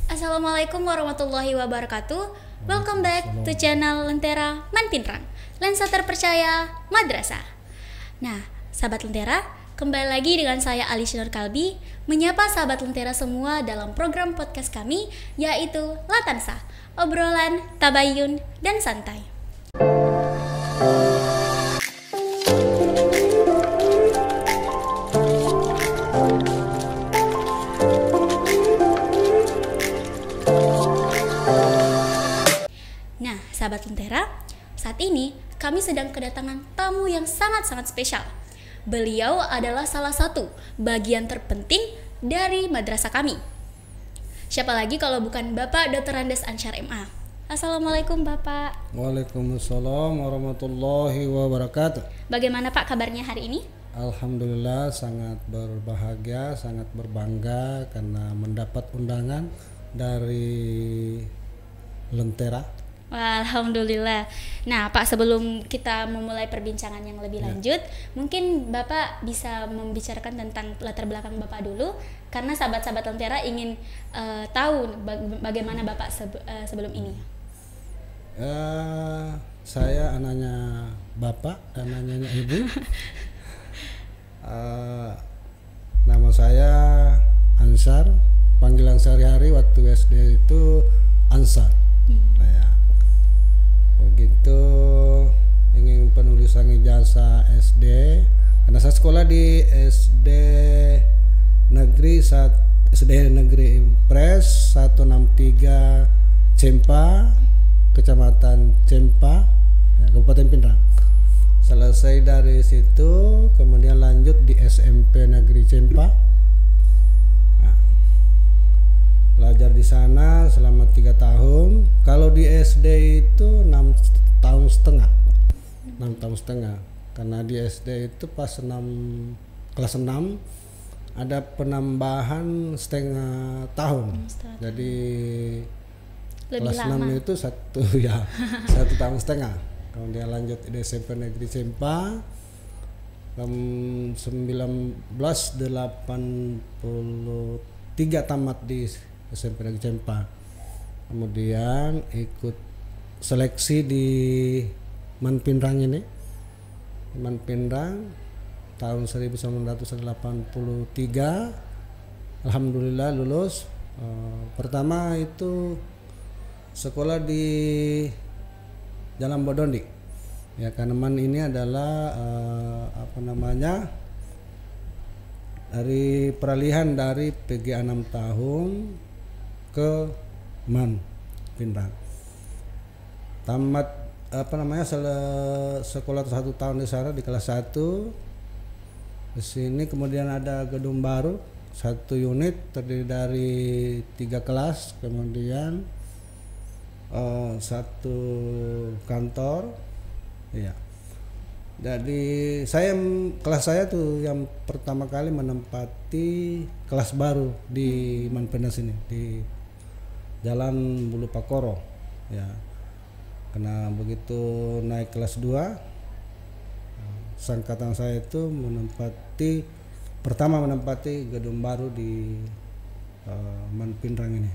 Assalamualaikum warahmatullahi wabarakatuh. Welcome back to channel Lentera Manpinrang, lensa terpercaya madrasah. Nah, sahabat Lentera, kembali lagi dengan saya Alicia Nur Kalbi, menyapa sahabat Lentera semua dalam program podcast kami, yaitu Latansa, obrolan, tabayun, dan santai. Nah, sahabat Lentera, saat ini kami sedang kedatangan tamu yang sangat-sangat spesial. Beliau adalah salah satu bagian terpenting dari madrasah kami. Siapa lagi kalau bukan Bapak Dr. Andes Ansyar MA. Assalamualaikum Bapak. Waalaikumsalam warahmatullahi wabarakatuh. Bagaimana Pak kabarnya hari ini? Alhamdulillah sangat berbahagia, sangat berbangga karena mendapat undangan dari Lentera. Wah, alhamdulillah. Nah, Pak, sebelum kita memulai perbincangan yang lebih lanjut, mungkin Bapak bisa membicarakan tentang latar belakang Bapak dulu, karena sahabat-sahabat Lentera ingin tahu bagaimana Bapak sebelum ini. Saya anaknya Bapak dan anaknya Ibu. Nama saya Ansar, panggilan sehari-hari waktu SD itu Ansar. Begitu ingin penulisan ijazah SD, karena saya sekolah di SD Negeri Impres 163 Cempa, Kecamatan Cempa, Kabupaten Pinrang. Selesai dari situ kemudian lanjut di SMP Negeri Cempa. Belajar di sana selama 3 tahun. Kalau di SD itu 6 tahun setengah. 6 tahun setengah. Karena di SD itu pas kelas 6 ada penambahan setengah tahun. Jadi lebih kelas lama. 6 itu satu tahun setengah. Kemudian lanjut di SMP Negeri Cempa. 1983 tamat di SMP Negeri Cempa. Kemudian ikut seleksi di Manpinrang ini. Manpinrang tahun 1983. Alhamdulillah lulus. Pertama itu sekolah di Jalan Bodondi. Ya, karena ini adalah dari peralihan dari PG 6 tahun ke Manpinrang. Tamat sekolah 1 tahun di sana di kelas 1. Di sini kemudian ada gedung baru, 1 unit terdiri dari 3 kelas, kemudian 1 kantor. Ya. Jadi kelas saya tuh yang pertama kali menempati kelas baru di Manpinrang sini di Jalan Bulu Pakoro. Ya. Karena begitu naik kelas 2, sangkatan saya itu pertama menempati gedung baru di Manpinrang ini.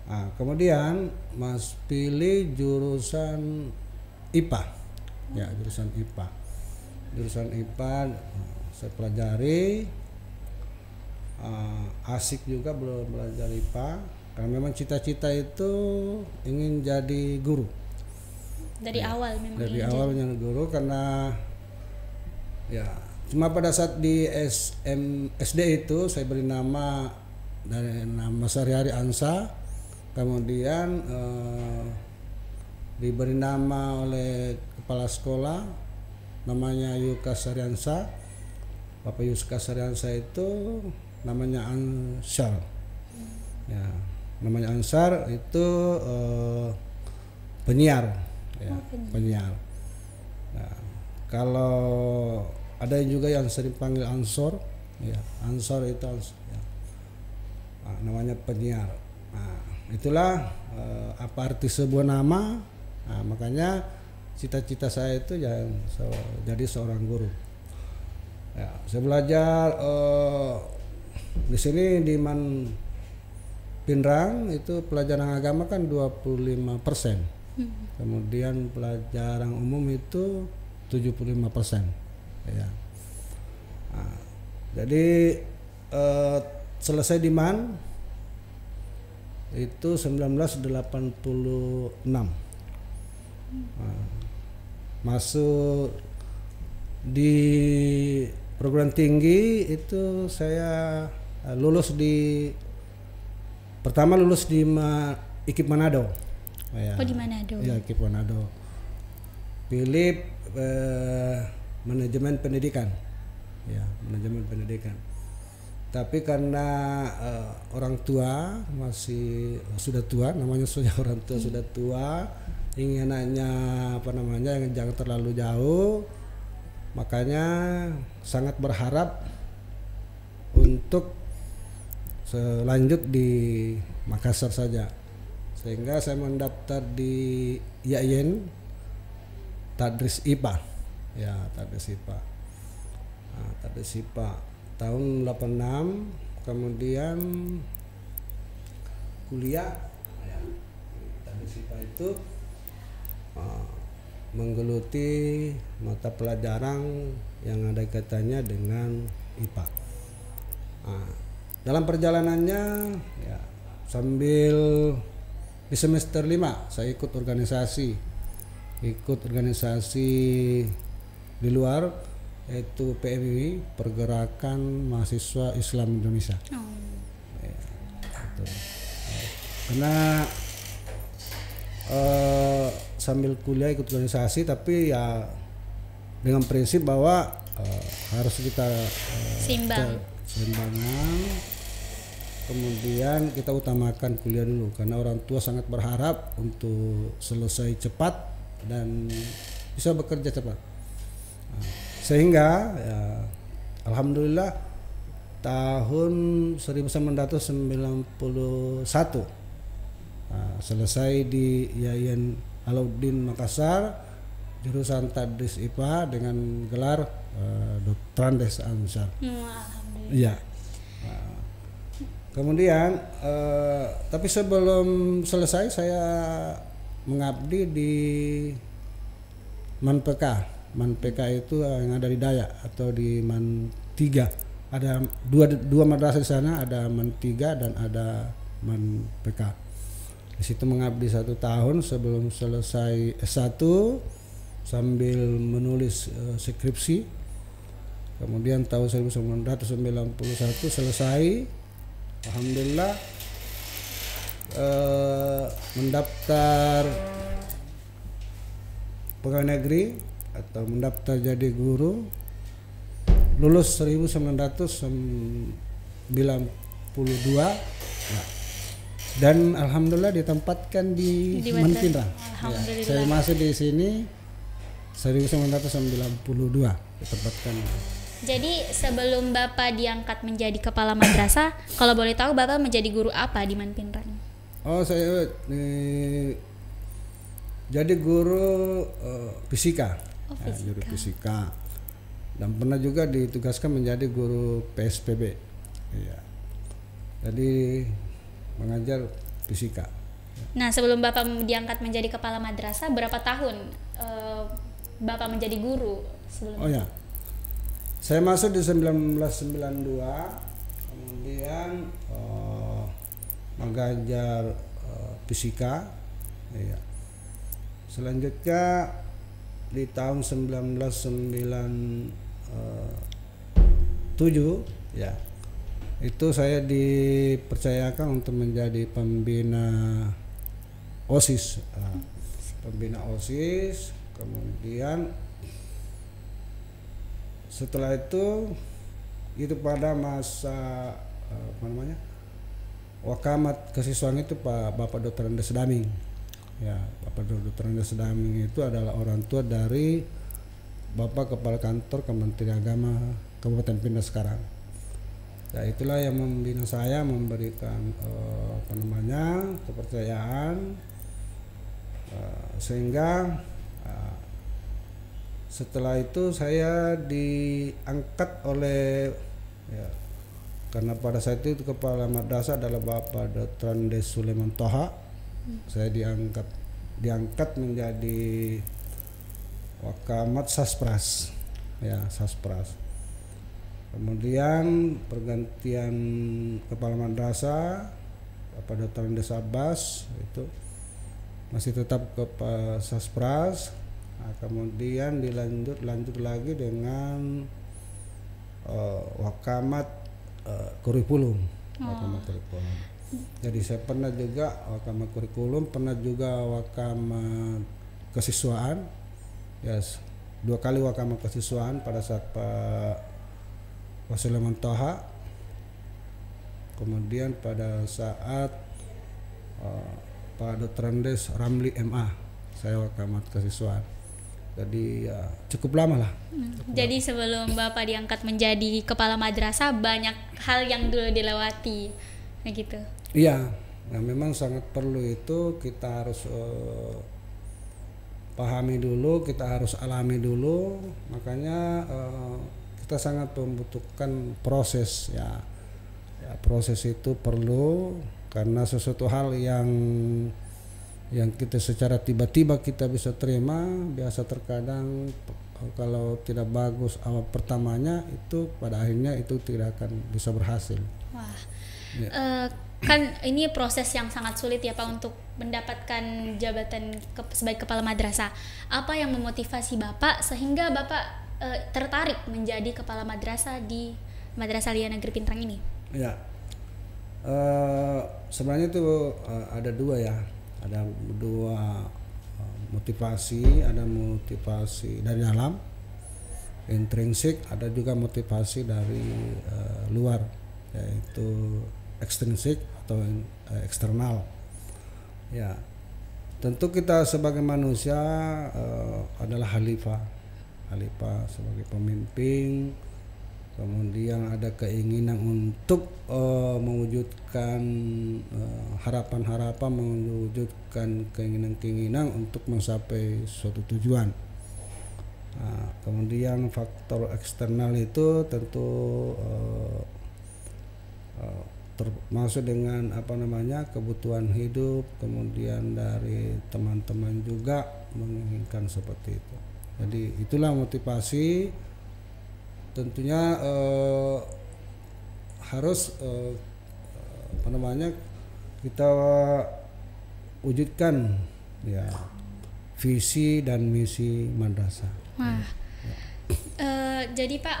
Nah, kemudian Mas pilih jurusan IPA. Ya, jurusan IPA saya pelajari, asik juga belajar IPA karena memang cita-cita itu ingin jadi guru dari awal memang awal menjadi guru, karena ya cuma pada saat di SD itu saya beri nama dari nama sehari-hari Ansa, kemudian diberi nama oleh kepala sekolah namanya Yukas Saryansa. Bapak Yukas Saryansa itu namanya Ansar. Ya, namanya Ansar itu penyiar, ya, penyiar. Nah, kalau ada juga yang sering panggil Ansor, ya, Ansor itu ya. Nah, namanya penyiar. Nah, itulah apa arti sebuah nama. Nah, makanya cita-cita saya itu jadi seorang guru. Ya, saya belajar di sini di Pinrang itu pelajaran agama kan 25%. Kemudian pelajaran umum itu 75%. Ya. Nah, jadi selesai di MAN itu 1986. Nah, masuk di perguruan tinggi itu saya lulus pertama lulus di IKIP Manado. Ya. Oh, di Manado. Ya, IKIP Manado. Pilih manajemen pendidikan. Ya, manajemen pendidikan. Tapi karena orang tua sudah tua, namanya sudah orang tua sudah tua, ingin anaknya jangan terlalu jauh, makanya sangat berharap untuk selanjut di Makassar saja, sehingga saya mendaftar di IAIN Tadris IPA, ya Tadris IPA. Nah, Tadris IPA tahun 86, kemudian kuliah, ya, Tadris IPA itu menggeluti mata pelajaran yang ada kaitannya dengan IPA. Nah, dalam perjalanannya ya, sambil di semester 5 saya ikut organisasi di luar, yaitu PMI, Pergerakan Mahasiswa Islam Indonesia. Ya, gitu. Karena sambil kuliah ikut organisasi, tapi ya dengan prinsip bahwa harus kita seimbangan, kemudian kita utamakan kuliah dulu karena orang tua sangat berharap untuk selesai cepat dan bisa bekerja cepat. Sehingga ya, alhamdulillah tahun 1991 selesai di IAIN Alauddin Makassar, jurusan Tadris IPA dengan gelar Dr. Ansar. Iya. Kemudian tapi sebelum selesai saya mengabdi di MAN-PK. MAN-PK itu yang ada di Dayak atau di MAN 3. Ada dua madrasah di sana, ada MAN 3 dan ada MAN-PK. Di situ mengabdi 1 tahun sebelum selesai S1 sambil menulis skripsi. Kemudian tahun 1991 selesai, alhamdulillah mendaftar pegawai negeri atau mendaftar jadi guru, lulus 1992 ya. Dan alhamdulillah ditempatkan di MAN Pinrang. Ya, saya masih di sini 1992 ditempatkan. Jadi sebelum Bapak diangkat menjadi kepala madrasah, kalau boleh tahu Bapak menjadi guru apa di MAN Pinrang? Oh, saya jadi guru fisika. Ya, guru fisika. Dan pernah juga ditugaskan menjadi guru PSPB. Ya. Jadi mengajar fisika. Nah, sebelum Bapak diangkat menjadi kepala madrasah, berapa tahun Bapak menjadi guru sebelum? Oh ya, saya masuk di 1992, kemudian mengajar fisika. Ya. Selanjutnya di tahun 1997 ya, itu saya dipercayakan untuk menjadi pembina OSIS. Pembina OSIS, kemudian setelah itu pada masa wakamat kesiswaan itu Bapak Dr. Andes Daming. Ya, Bapak Dr. Andes Daming itu adalah orang tua dari Bapak Kepala Kantor Kementerian Agama Kabupaten Pindah sekarang. Ya, itulah yang membina saya, memberikan kepercayaan, sehingga setelah itu saya diangkat oleh karena pada saat itu kepala madrasah adalah Bapak Dr. Andes Sulaiman Toha. Saya diangkat menjadi Wakamat Saspras, ya Saspras. Kemudian pergantian kepala madrasah Bapak Dr. Andes Abbas itu masih tetap ke Saspras. Nah, kemudian lanjut lagi dengan Wakamat kurikulum. Wakamat kurikulum. Jadi saya pernah juga Wakamat kurikulum, pernah juga Wakamat kesiswaan. Yes, 2 kali Wakamat kesiswaan pada saat Pak Sulaiman Toha. Kemudian pada saat Pak Dr. Andes Ramli MA, saya Wakamat kesiswaan. Jadi ya cukup lama lah. Jadi sebelum Bapak diangkat menjadi kepala madrasah banyak hal yang dulu dilewati, nah gitu. Iya, nah memang sangat perlu itu kita harus pahami dulu, kita harus alami dulu. Makanya kita sangat membutuhkan proses ya. Proses itu perlu karena sesuatu hal yang kita secara tiba-tiba kita bisa terima, biasa terkadang kalau tidak bagus awal pertamanya itu pada akhirnya itu tidak akan bisa berhasil. Wah, ya. Kan ini proses yang sangat sulit ya Pak untuk mendapatkan jabatan sebagai kepala madrasah. Apa yang memotivasi Bapak sehingga Bapak tertarik menjadi kepala madrasah di Madrasah Aliyah Negeri Pintrang ini? Ya, sebenarnya itu ada 2 ya. Ada 2 motivasi, ada motivasi dari dalam intrinsik, ada juga motivasi dari luar yaitu ekstrinsik atau eksternal. Ya, tentu kita sebagai manusia adalah khalifah sebagai pemimpin. Kemudian ada keinginan untuk mewujudkan harapan-harapan, mewujudkan keinginan-keinginan untuk mencapai suatu tujuan. Nah, kemudian faktor eksternal itu tentu termasuk dengan kebutuhan hidup, kemudian dari teman-teman juga menginginkan seperti itu. Jadi itulah motivasi. Tentunya harus kita wujudkan ya visi dan misi madrasah. Wah. Jadi Pak,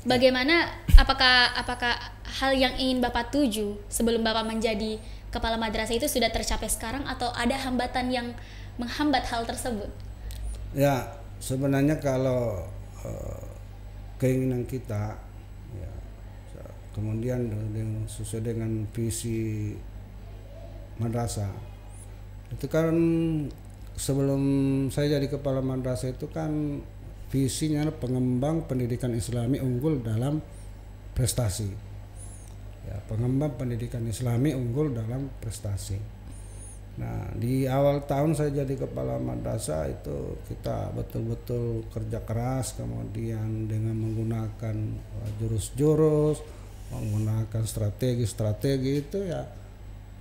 bagaimana apakah hal yang ingin Bapak tuju sebelum Bapak menjadi kepala madrasah itu sudah tercapai sekarang atau ada hambatan yang menghambat hal tersebut? Ya, sebenarnya kalau keinginan kita ya, kemudian sesuai dengan visi madrasah itu kan sebelum saya jadi kepala madrasah itu kan visinya pengembang pendidikan Islami unggul dalam prestasi ya, pengembang pendidikan Islami unggul dalam prestasi. Nah, di awal tahun saya jadi kepala madrasah itu kita betul-betul kerja keras, kemudian dengan menggunakan jurus-jurus, menggunakan strategi-strategi itu ya,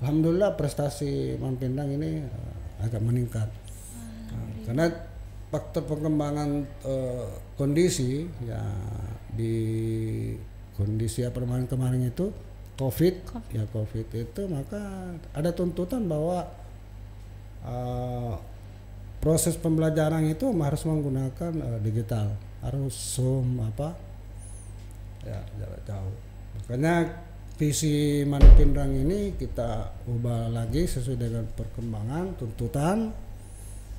alhamdulillah prestasi Mampindang ini agak meningkat. Nah, karena faktor pengembangan kondisi ya di kondisi kemarin itu COVID itu, maka ada tuntutan bahwa proses pembelajaran itu harus menggunakan digital, harus Zoom ya jarak jauh. Makanya visi Mampindang ini kita ubah lagi sesuai dengan perkembangan tuntutan,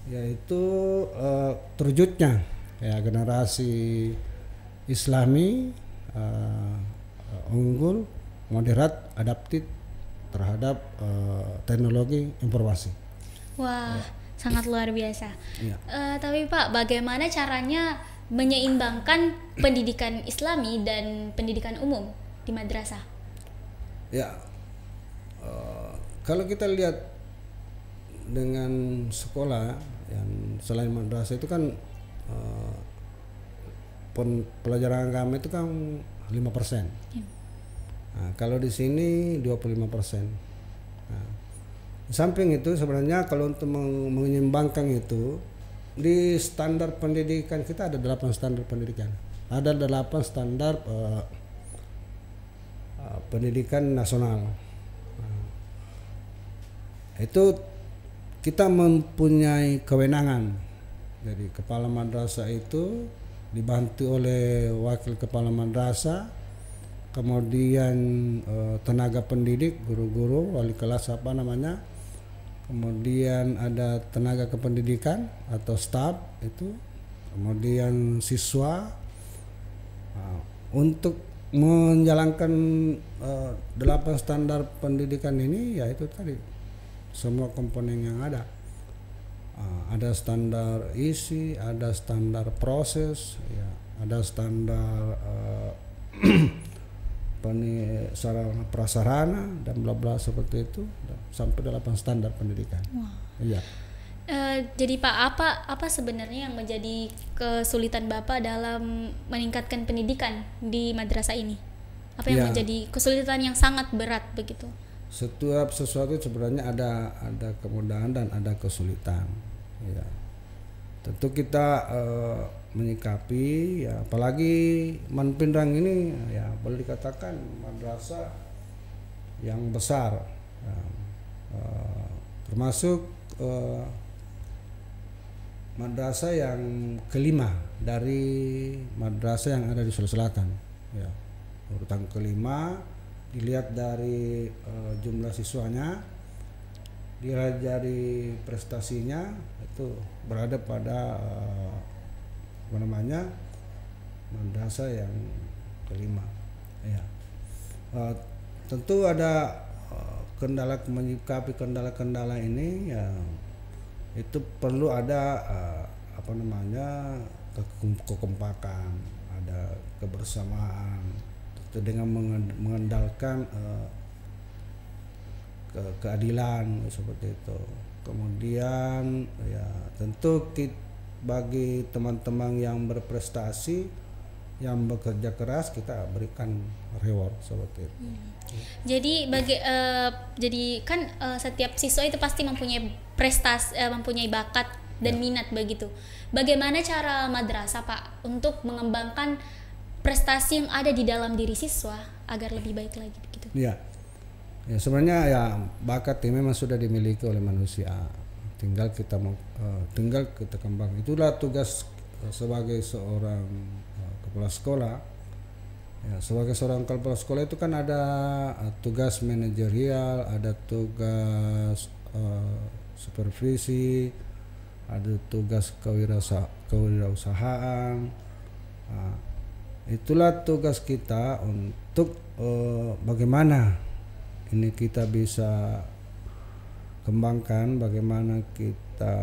yaitu terwujudnya ya generasi Islami unggul, moderat, adaptif terhadap teknologi informasi. Wah, sangat luar biasa. Ya. Tapi Pak, bagaimana caranya menyeimbangkan pendidikan Islami dan pendidikan umum di madrasah? Ya, kalau kita lihat dengan sekolah yang selain madrasah itu kan pelajaran agama itu kan 5%. Ya. Nah, kalau di sini 25%. Nah, di samping itu sebenarnya kalau untuk menyeimbangkan itu, di standar pendidikan kita ada 8 standar pendidikan. Ada 8 standar pendidikan nasional. Nah, itu kita mempunyai kewenangan. Jadi kepala madrasah itu dibantu oleh wakil kepala madrasah, kemudian tenaga pendidik, guru-guru, wali kelas apa namanya, kemudian ada tenaga kependidikan atau staf itu, kemudian siswa. Nah, untuk menjalankan 8 standar pendidikan ini, ya itu tadi semua komponen yang ada. Ada standar isi, ada standar proses, ya, ada standar sarana prasarana dan bla bla seperti itu, sampai 8 standar pendidikan. Wow. Iya. Jadi Pak, apa sebenarnya yang menjadi kesulitan Bapak dalam meningkatkan pendidikan di madrasah ini? Apa yang menjadi kesulitan yang sangat berat begitu? Setiap sesuatu sebenarnya ada kemudahan dan ada kesulitan. Ya. Tentu kita menyikapi, ya, apalagi Manpinrang ini, ya boleh dikatakan madrasah yang besar, ya, termasuk madrasah yang kelima dari madrasah yang ada di Sulawesi Selatan. Ya, urutan kelima, dilihat dari jumlah siswanya, dilihat dari prestasinya, itu berada pada madrasah yang kelima. Ya, tentu ada kendala, menyikapi kendala-kendala ini, ya itu perlu ada kekompakan, ada kebersamaan, dengan mengandalkan keadilan seperti itu. Kemudian ya tentu bagi teman-teman yang berprestasi, yang bekerja keras, kita berikan reward seperti itu. Jadi jadi kan setiap siswa itu pasti mempunyai prestasi, mempunyai bakat dan minat begitu. Bagaimana cara madrasah Pak untuk mengembangkan prestasi yang ada di dalam diri siswa agar lebih baik lagi begitu? Ya, sebenarnya ya bakat ini memang sudah dimiliki oleh manusia. Tinggal kita kembang. Itulah tugas sebagai seorang kepala sekolah. Ya, sebagai seorang kepala sekolah itu kan ada tugas manajerial, ada tugas supervisi, ada tugas kewirausahaan. Nah, itulah tugas kita untuk bagaimana ini kita bisa kembangkan, bagaimana kita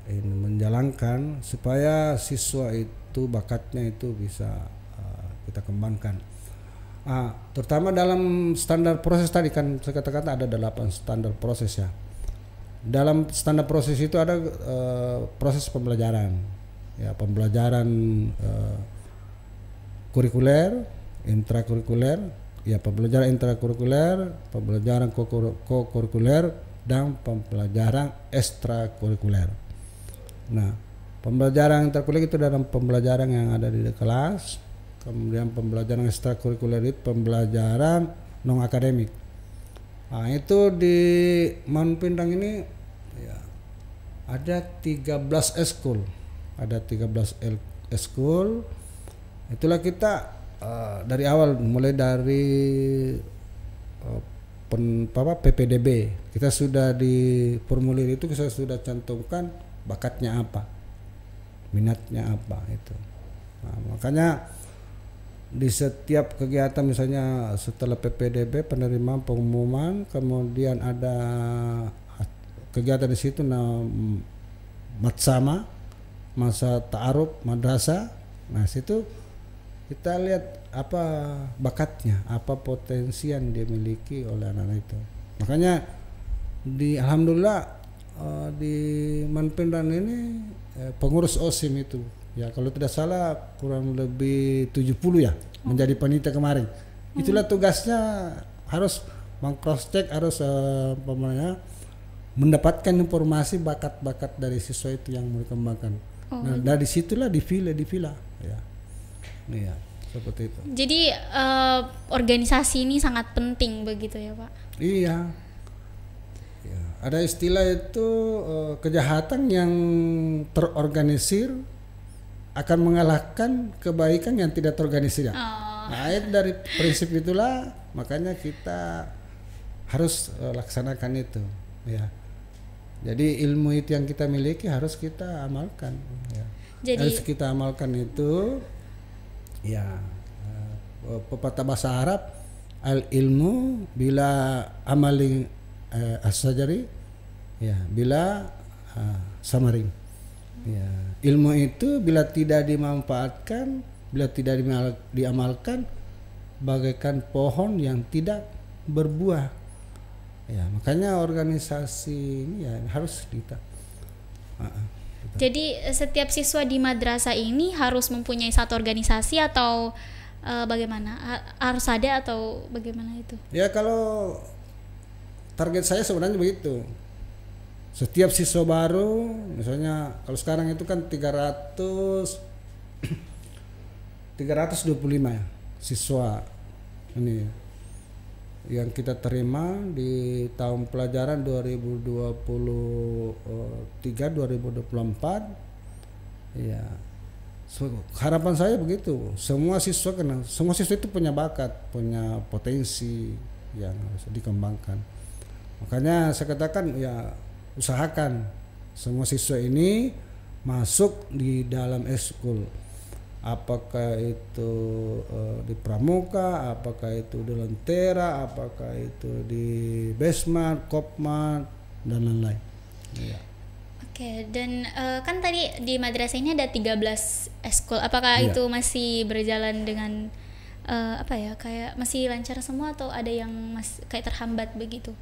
ini menjalankan supaya siswa itu bakatnya itu bisa kita kembangkan. Terutama dalam standar proses tadi kan saya katakan ada 8 standar proses ya. Dalam standar proses itu ada proses pembelajaran, ya pembelajaran kurikuler, intrakurikuler, ya pembelajaran intrakurikuler, pembelajaran kokurikuler, dan pembelajaran ekstrakurikuler. Nah, pembelajaran intrakurikuler itu dalam pembelajaran yang ada di kelas. Kemudian pembelajaran ekstrakurikuler itu pembelajaran non akademik. Nah, itu di Manpinrang ini ya, ada 13 eskul. Ada 13 eskul. Itulah kita dari awal, mulai dari PPDB. Kita sudah di formulir itu kita sudah cantumkan bakatnya apa, minatnya apa itu. Nah, makanya di setiap kegiatan, misalnya setelah PPDB, penerimaan pengumuman, kemudian ada kegiatan di situ matsama, masa ta'aruf madrasah. Nah, situ kita lihat apa bakatnya, apa potensi yang dimiliki oleh anak-anak itu. Makanya alhamdulillah di Manpinrang ini pengurus OSIM itu, ya kalau tidak salah kurang lebih 70 ya menjadi panitia kemarin. Itulah tugasnya, harus meng-cross check, harus mendapatkan informasi bakat-bakat dari siswa itu yang mau dikembangkan. Nah, dari situlah dipilih ya. Iya, seperti itu. Jadi organisasi ini sangat penting begitu ya, Pak? Iya. Ya, ada istilah itu kejahatan yang terorganisir akan mengalahkan kebaikan yang tidak terorganisir. Nah, dari prinsip itulah makanya kita harus laksanakan itu, ya. Jadi ilmu itu yang kita miliki harus kita amalkan, ya. Harus kita amalkan itu, ya. Pepatah bahasa Arab, al ilmu bila amali as-sajari, ya, bila samaring. Ya, ilmu itu bila tidak dimanfaatkan, bila tidak diamalkan, bagaikan pohon yang tidak berbuah. Ya, makanya organisasi ini ya harus kita. Jadi setiap siswa di madrasah ini harus mempunyai satu organisasi atau bagaimana? Harus ada atau bagaimana itu? Ya, kalau target saya sebenarnya begitu. Setiap siswa baru, misalnya kalau sekarang itu kan 325 siswa ini yang kita terima di tahun pelajaran 2023-2024. Ya, harapan saya begitu. Semua siswa itu punya bakat, punya potensi yang harus dikembangkan. Makanya saya katakan, ya, usahakan semua siswa ini masuk di dalam eskul, apakah itu di pramuka, apakah itu di lentera, apakah itu di Besmat, Kopmat, dan lain-lain. Ya. Oke, dan kan tadi di madrasah ini ada 13 eskul, apakah itu masih berjalan dengan kayak masih lancar semua atau ada yang masih kayak terhambat begitu?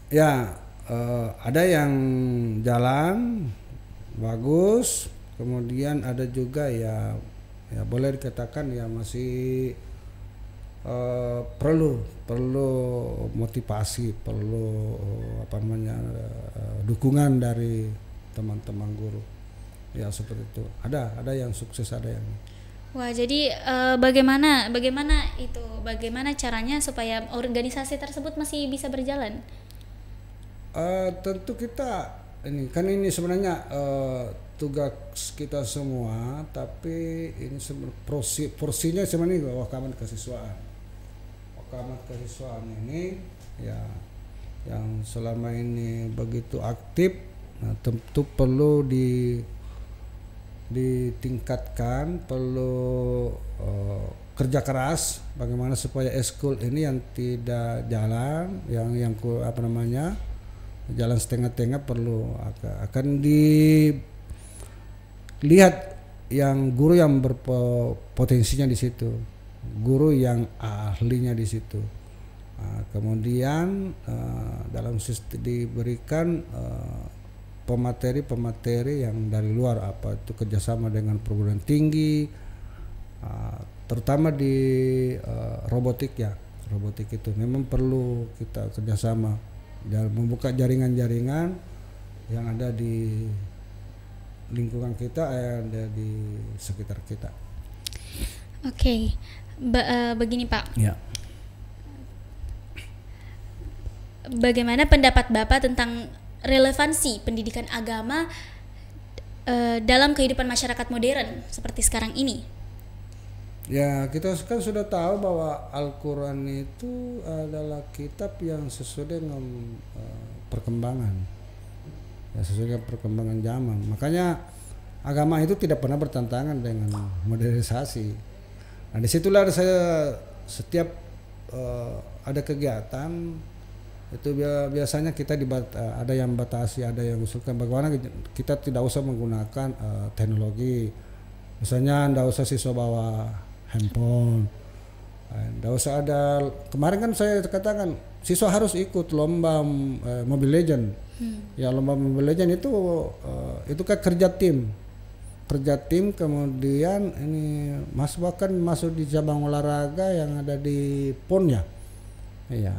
Ya, ada yang jalan bagus, kemudian ada juga ya boleh dikatakan ya masih perlu motivasi, perlu dukungan dari teman-teman guru. Ya, seperti itu. Ada yang sukses, ada yang. Wah, jadi bagaimana caranya supaya organisasi tersebut masih bisa berjalan? Tentu kita ini sebenarnya tugas kita semua, tapi ini porsinya sebenarnya wakamat kesiswaan ini ya yang selama ini begitu aktif. Nah, tentu perlu ditingkatkan, perlu kerja keras bagaimana supaya eskul ini yang tidak jalan, yang jalan setengah-tengah, perlu akan dilihat yang guru yang berpotensinya di situ, guru yang ahlinya di situ. Kemudian dalam sistem diberikan pemateri yang dari luar, apa itu kerjasama dengan perguruan tinggi, terutama di robotik itu memang perlu kita kerjasama dan membuka jaringan-jaringan yang ada di lingkungan kita, ada di sekitar kita. Oke. Begini Pak. Ya. Bagaimana pendapat Bapak tentang relevansi pendidikan agama dalam kehidupan masyarakat modern seperti sekarang ini? Ya, kita kan sudah tahu bahwa Al-Quran itu adalah kitab yang sesuai dengan perkembangan, ya, sesuai dengan perkembangan zaman. Makanya agama itu tidak pernah bertentangan dengan modernisasi. Nah, disitulah saya setiap ada kegiatan itu biasanya kita ada yang batasi, ada yang usulkan bagaimana kita tidak usah menggunakan teknologi. Misalnya tidak usah siswa bawa handphone, tidak usah ada. Kemarin kan saya katakan siswa harus ikut lomba Mobile Legend. Ya, lomba Mobile Legend itu kan kerja tim. kerja tim, kemudian ini bahkan masuk di cabang olahraga yang ada di PON ya. Iya.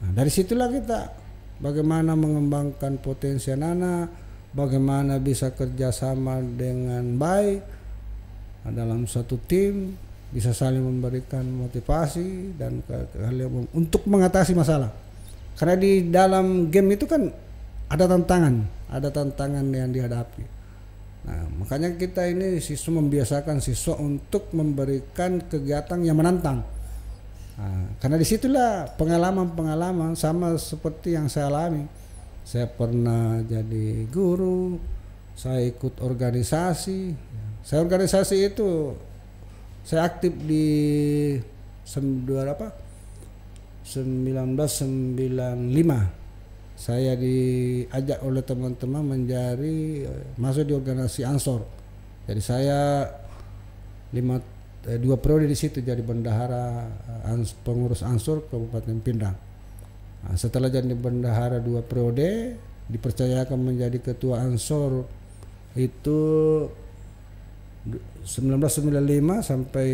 Nah, dari situlah kita bagaimana mengembangkan potensi anak, bagaimana bisa kerjasama dengan baik dalam satu tim, bisa saling memberikan motivasi dan untuk mengatasi masalah. Karena di dalam game itu kan ada tantangan yang dihadapi. Nah, makanya kita ini siswa membiasakan siswa untuk memberikan kegiatan yang menantang. Nah, karena disitulah pengalaman sama seperti yang saya alami. Saya pernah jadi guru, saya ikut organisasi. Saya organisasi itu saya aktif di 1995. Saya diajak oleh teman-teman masuk di organisasi Ansor. Jadi saya 2 periode di situ jadi bendahara pengurus Ansor Kabupaten Pindrang. Nah, setelah jadi bendahara 2 periode, dipercayakan menjadi ketua Ansor itu 1995 sampai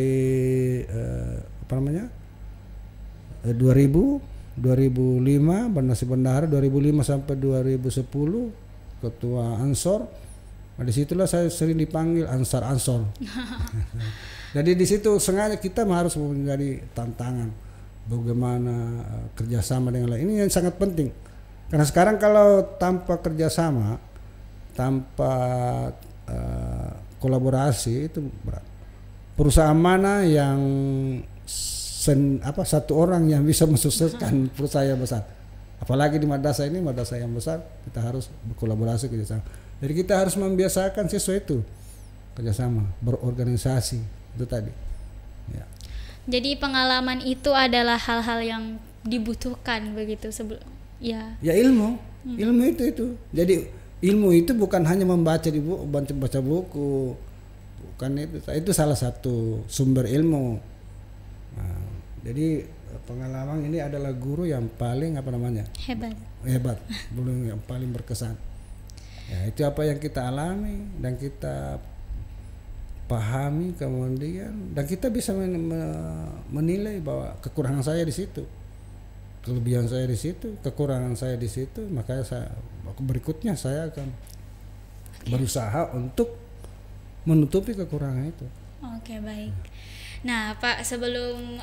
2005 masih bendahara, 2005 sampai 2010 ketua Ansor. Nah, disitulah saya sering dipanggil Ansor. Jadi di situ sengaja kita harus menjadi tantangan bagaimana kerjasama dengan lain. Ini yang sangat penting karena sekarang kalau tanpa kerjasama, tanpa kolaborasi itu berat. Perusahaan mana yang satu orang yang bisa mensukseskan perusahaan besar, apalagi di madrasah ini, madrasah yang besar, kita harus berkolaborasi kerjasama. Jadi kita harus membiasakan siswa itu kerjasama, berorganisasi itu tadi ya. Jadi pengalaman itu adalah hal-hal yang dibutuhkan begitu ya ilmu itu. Jadi ilmu itu bukan hanya membaca baca buku, bukan itu salah satu sumber ilmu. Nah, jadi pengalaman ini adalah guru yang paling hebat belum yang paling berkesan ya. Itu apa yang kita alami dan kita pahami, kemudian dan kita bisa menilai bahwa kekurangan saya di situ, kelebihan saya di situ, kekurangan saya di situ, makanya berikutnya saya akan berusaha untuk menutupi kekurangan itu. Oke, baik. Nah, Pak, sebelum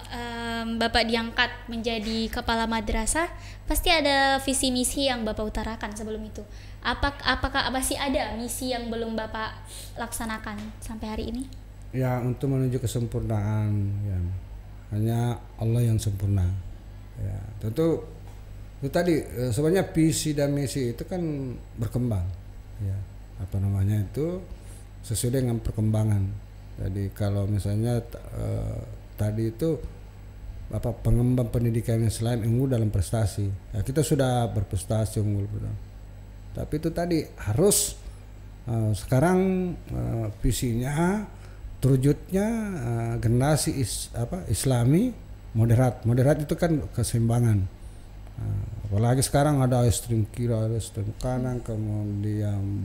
Bapak diangkat menjadi kepala madrasah, pasti ada visi misi yang Bapak utarakan sebelum itu. Apakah masih ada misi yang belum Bapak laksanakan sampai hari ini? Ya, untuk menuju kesempurnaan ya. Hanya Allah yang sempurna. Ya, tentu itu tadi sebenarnya visi dan misi itu kan berkembang. Ya, itu sesuai dengan perkembangan. Jadi kalau misalnya tadi itu pengembang pendidikan Islam unggul dalam prestasi, ya kita sudah berprestasi unggul, betul. Tapi itu tadi harus sekarang visinya terwujudnya generasi Islami moderat itu kan keseimbangan. Apalagi sekarang ada ekstrem kiri, ada ekstrem kanan, kemudian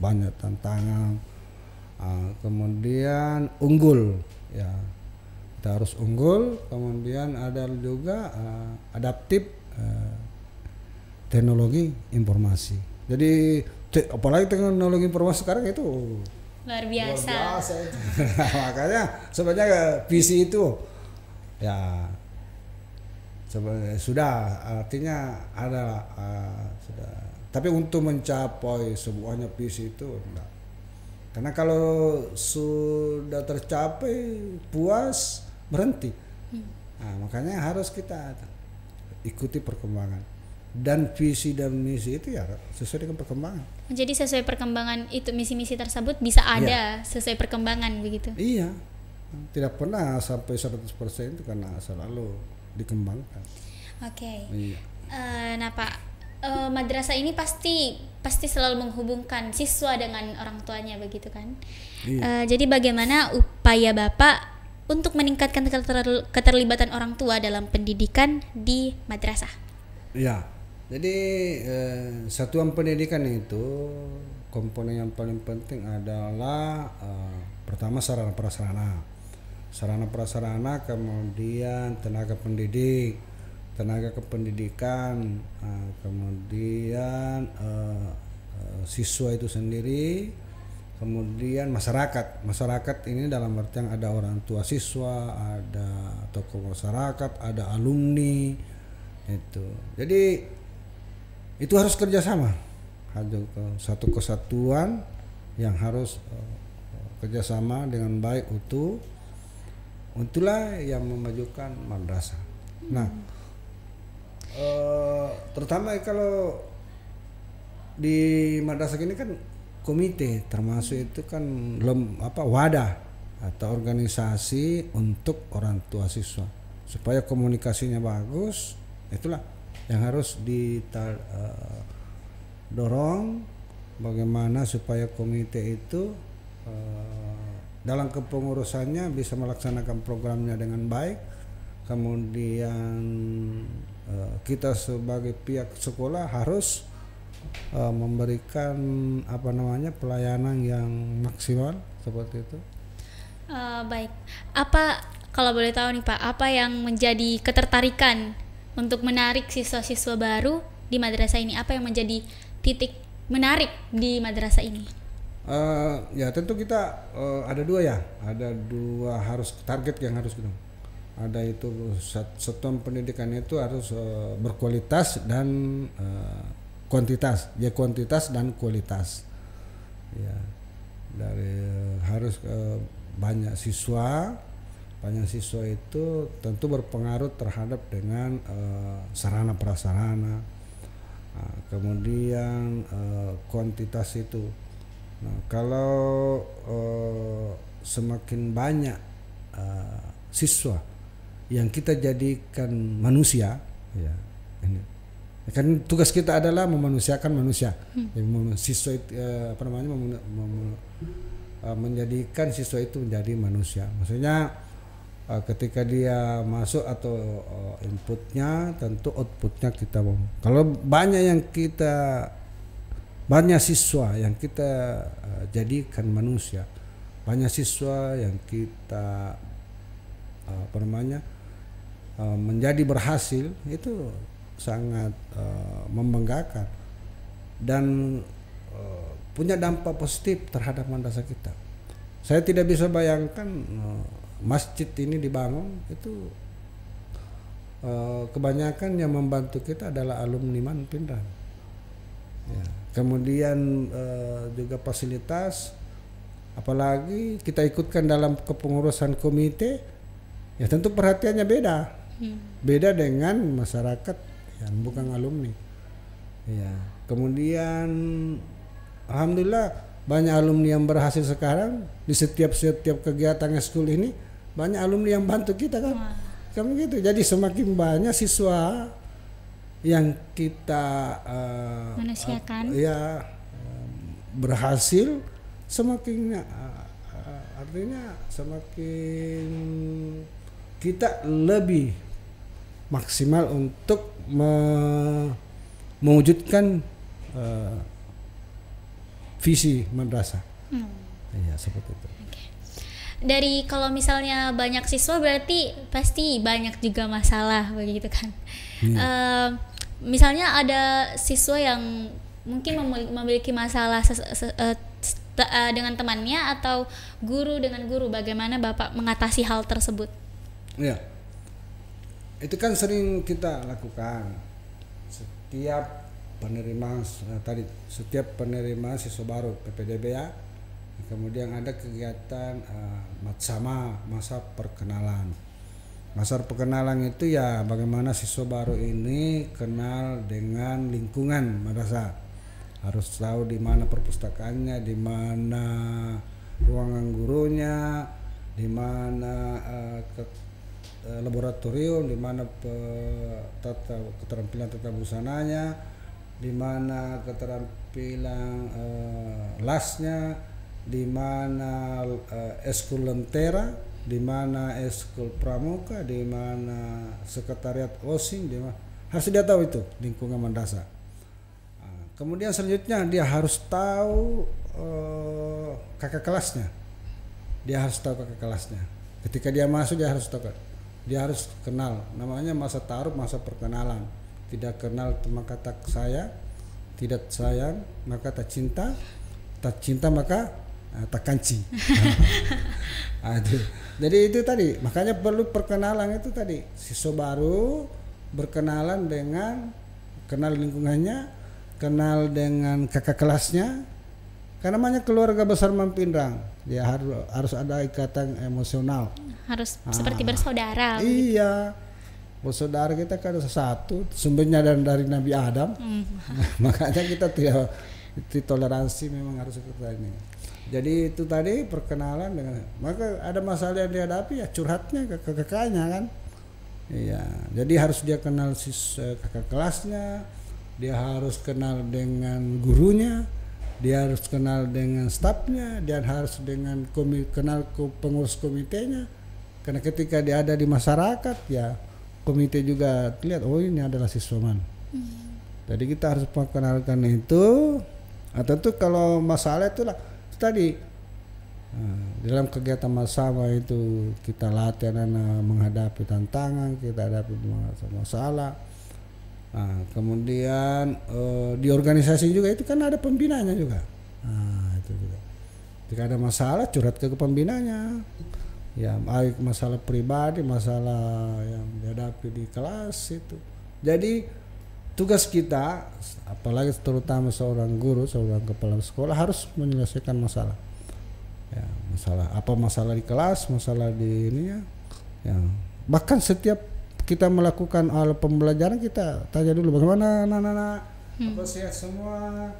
banyak tantangan. Kemudian unggul ya, kita harus unggul. Kemudian ada juga adaptif teknologi informasi. Jadi apalagi teknologi informasi sekarang itu luar biasa itu. Makanya sebenarnya visi itu ya sudah artinya ada sudah. Tapi untuk mencapai semuanya visi itu enggak. Karena kalau sudah tercapai puas berhenti. Nah, makanya harus kita ikuti perkembangan. Dan visi dan misi itu ya sesuai dengan perkembangan. Jadi sesuai perkembangan itu misi-misi tersebut bisa ada sesuai perkembangan begitu. Iya. Tidak pernah sampai 100% itu karena selalu dikembangkan. Oke. Iya. Nah, Pak, madrasah ini pasti selalu menghubungkan siswa dengan orang tuanya begitu kan? Iya. Jadi bagaimana upaya Bapak untuk meningkatkan keterlibatan orang tua dalam pendidikan di madrasah? Ya, jadi satuan pendidikan itu komponen yang paling penting adalah pertama sarana prasarana, kemudian tenaga pendidik, tenaga kependidikan, kemudian siswa itu sendiri, kemudian masyarakat ini dalam artian ada orang tua siswa, ada tokoh masyarakat, ada alumni itu. Jadi itu harus kerjasama, ada satu kesatuan yang harus kerjasama dengan baik utuh. Itulah yang memajukan madrasah. Nah, terutama kalau di madrasah ini kan komite, termasuk itu kan wadah atau organisasi untuk orang tua siswa supaya komunikasinya bagus. Itulah yang harus dorong, bagaimana supaya komite itu dalam kepengurusannya bisa melaksanakan programnya dengan baik. Kemudian kita sebagai pihak sekolah harus memberikan pelayanan yang maksimal seperti itu. Baik, apa kalau boleh tahu nih Pak, apa yang menjadi ketertarikan untuk menarik siswa-siswa baru di madrasah ini? Apa yang menjadi titik menarik di madrasah ini? Ya tentu kita ada dua harus target yang harus kita. Ada itu satuan pendidikan itu harus berkualitas dan kuantitas, kuantitas dan kualitas. Ya, dari harus banyak siswa itu tentu berpengaruh terhadap dengan sarana prasarana. Kemudian kuantitas itu. Nah, kalau semakin banyak siswa yang kita jadikan manusia, ya ini kan tugas kita adalah memanusiakan manusia. Siswa itu, menjadikan siswa itu menjadi manusia. Maksudnya ketika dia masuk atau inputnya, tentu outputnya kita mau. Kalau banyak siswa yang kita jadikan manusia, banyak siswa yang kita menjadi berhasil, itu sangat membanggakan dan punya dampak positif terhadap madrasah kita. Saya tidak bisa bayangkan masjid ini dibangun itu kebanyakan yang membantu kita adalah alumni Manpinran. Ya. Kemudian juga fasilitas, apalagi kita ikutkan dalam kepengurusan komite, ya tentu perhatiannya beda dengan masyarakat yang bukan alumni. Ya. Kemudian alhamdulillah banyak alumni yang berhasil sekarang di setiap kegiatan school ini, banyak alumni yang bantu kita kan. Kamu gitu. Jadi semakin banyak siswa yang kita manusiakan, berhasil, semakin artinya semakin kita lebih maksimal untuk mewujudkan visi madrasah. Iya, seperti itu. Dari kalau misalnya banyak siswa berarti pasti banyak juga masalah begitu kan. Misalnya ada siswa yang mungkin memiliki masalah dengan temannya atau guru dengan guru, bagaimana Bapak mengatasi hal tersebut? Ya, itu kan sering kita lakukan. Setiap penerima siswa baru PPDB ya, kemudian ada kegiatan matsama, masa perkenalan. Masa perkenalan itu ya bagaimana siswa baru ini kenal dengan lingkungan madrasah. Harus tahu di mana perpustakaannya, di mana ruangan gurunya, di mana laboratorium, di mana keterampilan tata busananya, di mana keterampilan lasnya, di mana eskul lentera, di mana eskul pramuka, di mana sekretariat OSIN, di mana harus dia tahu itu lingkungan madrasah. Kemudian selanjutnya dia harus tahu kakak kelasnya. Dia harus tahu kakak kelasnya. Ketika dia masuk dia harus tahu. Dia harus kenal. Namanya masa ta'aruf, masa perkenalan. Tidak kenal maka tak sayang, tidak sayang maka tak cinta maka tak kanci. Jadi itu tadi, makanya perlu perkenalan itu tadi. Siswa baru berkenalan dengan kenal lingkungannya, kenal dengan kakak kelasnya. Karena namanya keluarga besar Mampinrang, ya harus ada ikatan emosional. Harus seperti bersaudara. Iya, bersaudara kita kan satu, sumbernya dari Nabi Adam. Makanya kita tidak toleransi, memang harus kita ini. Jadi itu tadi perkenalan dengan, maka ada masalah yang dihadapi ya curhatnya ke kakaknya kan. Iya, jadi harus dia kenal kakak kelasnya, dia harus kenal dengan gurunya, dia harus kenal dengan stafnya, dia harus kenal pengurus komitenya. Karena ketika dia ada di masyarakat ya komite juga lihat, oh ini adalah siswa man. Jadi kita harus perkenalkan itu. Tentu kalau masalah itulah tadi dalam kegiatan bersama itu kita latih anak menghadapi tantangan, kita hadapi masalah. Kemudian di organisasi juga itu kan ada pembinanya juga. Itu juga. Jika ada masalah curhat ke pembinanya. Ya, baik masalah pribadi, masalah yang dihadapi di kelas itu. Jadi tugas kita, apalagi terutama seorang guru, seorang kepala sekolah harus menyelesaikan masalah. Ya, masalah di kelas, masalah di ini ya. Bahkan setiap kita melakukan hal pembelajaran kita tanya dulu bagaimana anak-anak, apa sehat semua.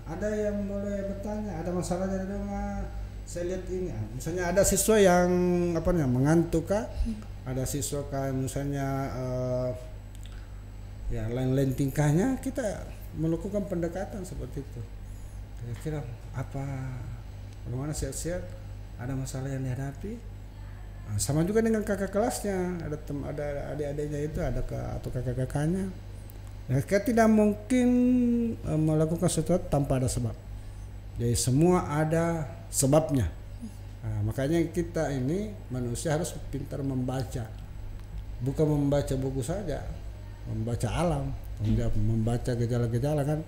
Ada yang boleh bertanya, ada masalah dari rumah. Saya lihat ini, misalnya ada siswa yang mengantuk kah? Ada siswa kan misalnya ya lain-lain tingkahnya, kita melakukan pendekatan seperti itu. Kira-kira bagaimana sehat-sehat, ada masalah yang dihadapi. Sama juga dengan kakak kelasnya, ada adik-adiknya itu, atau kakak-kakaknya. Ya, kita tidak mungkin melakukan sesuatu tanpa ada sebab. Jadi semua ada sebabnya. Makanya kita ini manusia harus pintar membaca, bukan membaca buku saja, membaca alam, membaca gejala-gejala kan.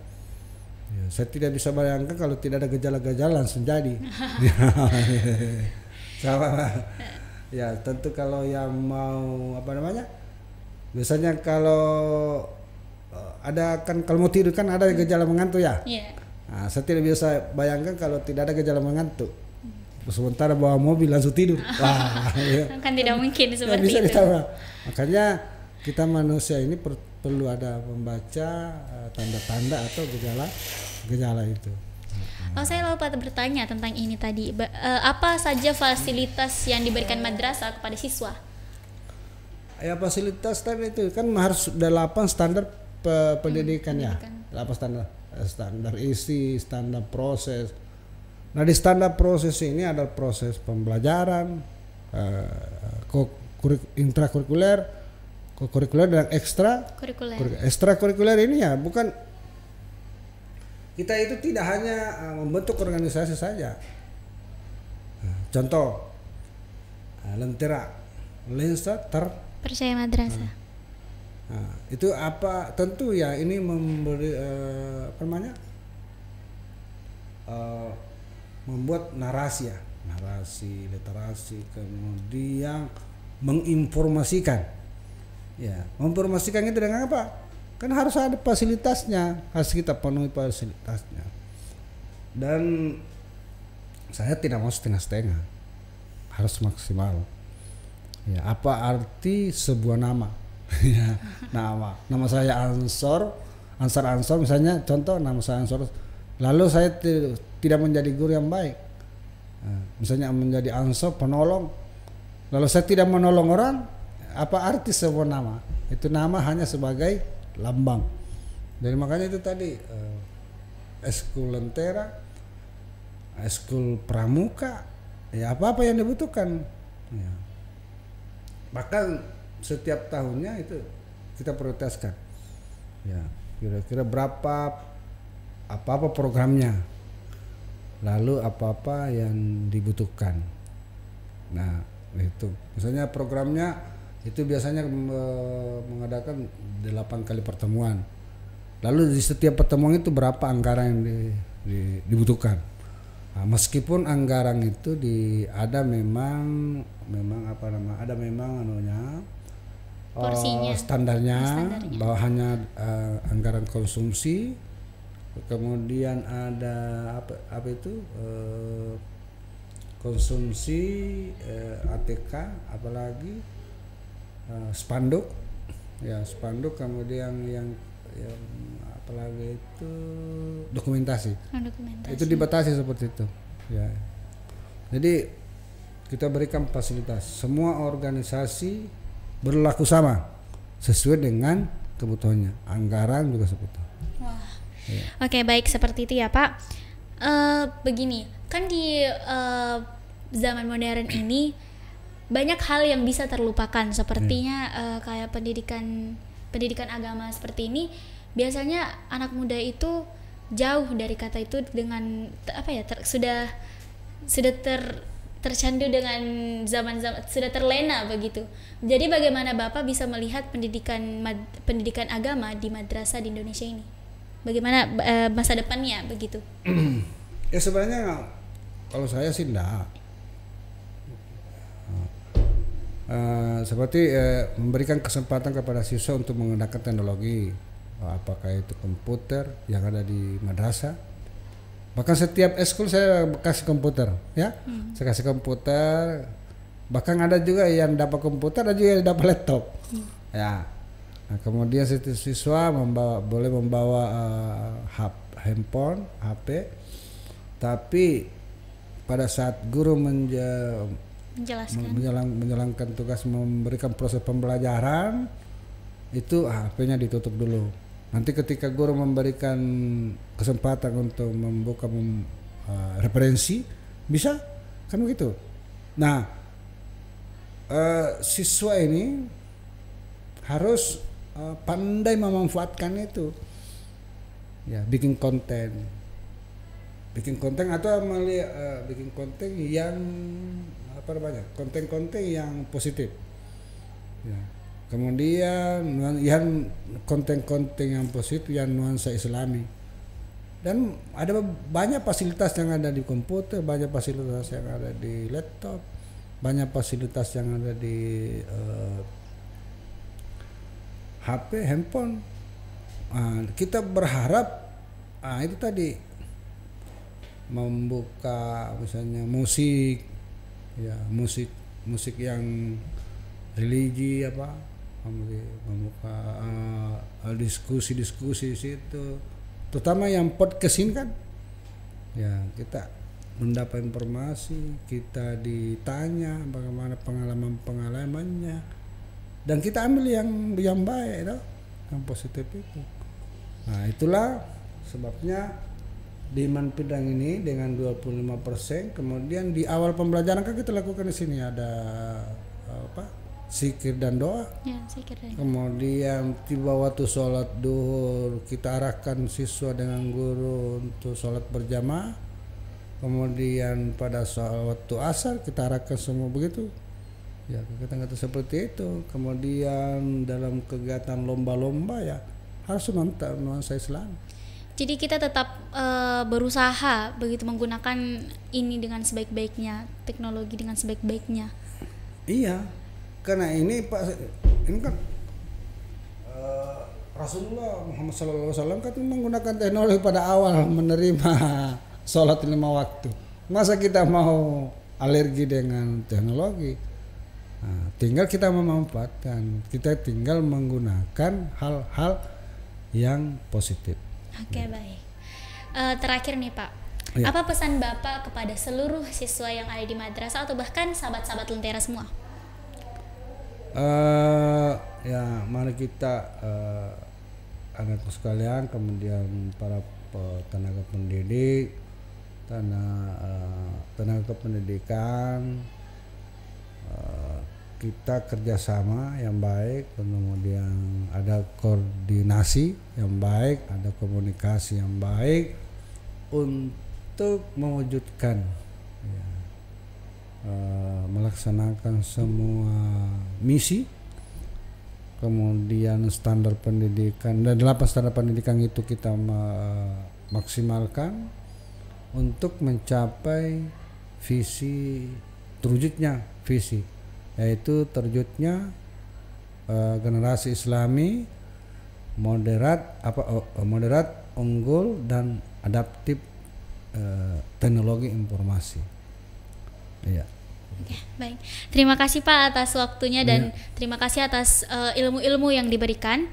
Ya, saya tidak bisa bayangkan kalau tidak ada gejala-gejala langsung jadi. Sama. Ya tentu kalau yang mau biasanya kalau ada kan, kalau mau tidur kan ada gejala mengantuk ya. Saya tidak bisa bayangkan kalau tidak ada gejala mengantuk. Sementara bawa mobil langsung tidur. Kan tidak mungkin seperti bisa itu. Makanya kita manusia ini perlu ada membaca tanda-tanda atau gejala itu. Saya lupa bertanya tentang ini tadi. Apa saja fasilitas yang diberikan madrasah kepada siswa? Ya fasilitas tadi itu kan harus 8 standar pendidikan ya. 8 standar isi, standar proses. Nah di standar proses ini ada proses pembelajaran, intrakurikuler, kurikuler dan ekstrakurikuler ini ya bukan, kita itu tidak hanya membentuk organisasi saja. Contoh Lentera, lensa terpercaya madrasah. Itu apa? Tentu ya ini memberi membuat narasi literasi, kemudian menginformasikan. Ya, menginformasikan itu dengan apa? Kan harus ada fasilitasnya, harus kita penuhi fasilitasnya. Dan saya tidak mau setengah-setengah, harus maksimal. Ya, apa arti sebuah nama? Ya, nama saya Ansor misalnya, contoh nama saya Ansor, lalu saya tidak menjadi guru yang baik. Misalnya menjadi Ansor penolong, lalu saya tidak menolong orang, apa arti sebuah nama? Itu nama hanya sebagai lambang. Jadi makanya itu tadi eskul Lentera, eskul Pramuka, ya apa yang dibutuhkan. Ya. Bahkan setiap tahunnya itu kita prioritaskan. Ya. kira-kira berapa apa-apa programnya, lalu apa-apa yang dibutuhkan. Nah itu misalnya programnya itu biasanya mengadakan 8 kali pertemuan, lalu di setiap pertemuan itu berapa anggaran yang dibutuhkan. Nah, meskipun anggaran itu ada memang ada memang porsinya, standarnya. Bahwa hanya anggaran konsumsi, kemudian ada apa itu konsumsi, ATK, apalagi spanduk, kemudian yang apalagi itu dokumentasi. Itu dibatasi seperti itu ya. Jadi kita berikan fasilitas, semua organisasi berlaku sama sesuai dengan kebutuhannya, anggaran juga seperti itu. Wah. Ya. Oke, baik, seperti itu ya Pak. Begini, kan di zaman modern ini banyak hal yang bisa terlupakan, sepertinya kayak pendidikan agama seperti ini. Biasanya anak muda itu jauh dari kata itu dengan sudah tercandu dengan zaman sudah terlena begitu. Jadi bagaimana Bapak bisa melihat pendidikan agama di madrasah di Indonesia ini? Bagaimana masa depannya begitu? Ya sebenarnya kalau saya sih enggak. Seperti memberikan kesempatan kepada siswa untuk menggunakan teknologi, apakah itu komputer yang ada di madrasah. Bahkan setiap eskul saya kasih komputer, ya. Saya kasih komputer. Bahkan ada juga yang dapat komputer, ada juga yang dapat laptop. Ya. Nah, kemudian siswa boleh membawa handphone, HP. Tapi pada saat guru menjalankan tugas memberikan proses pembelajaran, itu HP-nya ditutup dulu. Nanti ketika guru memberikan kesempatan untuk membuka referensi, bisa kan begitu. Nah, siswa ini harus pandai memanfaatkan itu, ya, bikin konten atau bikin konten yang konten-konten yang positif, ya. Kemudian yang konten-konten yang positif yang nuansa Islami, dan ada banyak fasilitas yang ada di komputer, banyak fasilitas yang ada di laptop, banyak fasilitas yang ada di HP, handphone. Kita berharap itu tadi membuka misalnya musik, ya, musik yang religi membuka diskusi situ, terutama yang podcast ini kan, ya, kita mendapat informasi, kita ditanya bagaimana pengalamannya, dan kita ambil yang baik, yang positif itu. Nah, itulah sebabnya di Manpidang ini dengan 25%, kemudian di awal pembelajaran kan kita lakukan di sini ada zikir dan doa. Ya, zikir dan doa. Kemudian tiba waktu sholat duhur kita arahkan siswa dengan guru untuk sholat berjamaah. Kemudian pada waktu asar kita arahkan semua begitu. Ya, kegiatan seperti itu. Kemudian dalam kegiatan lomba-lomba, ya, harus nuansa Islam. Jadi kita tetap berusaha begitu menggunakan ini dengan sebaik-baiknya, teknologi dengan sebaik-baiknya. Iya, karena ini kan Rasulullah Muhammad SAW kan menggunakan teknologi pada awal menerima sholat 5 waktu. Masa kita mau alergi dengan teknologi? Nah, tinggal kita memanfaatkan, kita tinggal menggunakan hal-hal yang positif. Oke, baik. Terakhir nih Pak, ya. Apa pesan Bapak kepada seluruh siswa yang ada di madrasah atau bahkan sahabat-sahabat Lentera semua? Ya, mari kita anak sekalian, kemudian para tenaga pendidik, tenaga pendidikan, kita kerjasama yang baik, kemudian ada koordinasi yang baik, ada komunikasi yang baik untuk mewujudkan melaksanakan semua misi, kemudian standar pendidikan dan 8 standar pendidikan itu kita maksimalkan untuk mencapai visi, terwujudnya visi, yaitu terwujudnya generasi Islami moderat, unggul dan adaptif teknologi informasi. Iya. Oke, baik. Terima kasih Pak atas waktunya dan terima kasih atas ilmu-ilmu yang diberikan.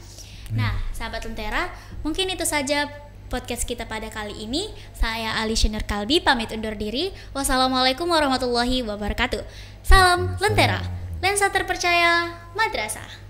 Nah, sahabat Lentera, mungkin itu saja podcast kita pada kali ini. Saya Alicia Nur Kalbi pamit undur diri. Wassalamualaikum warahmatullahi wabarakatuh. Salam Lentera, lensa terpercaya madrasah.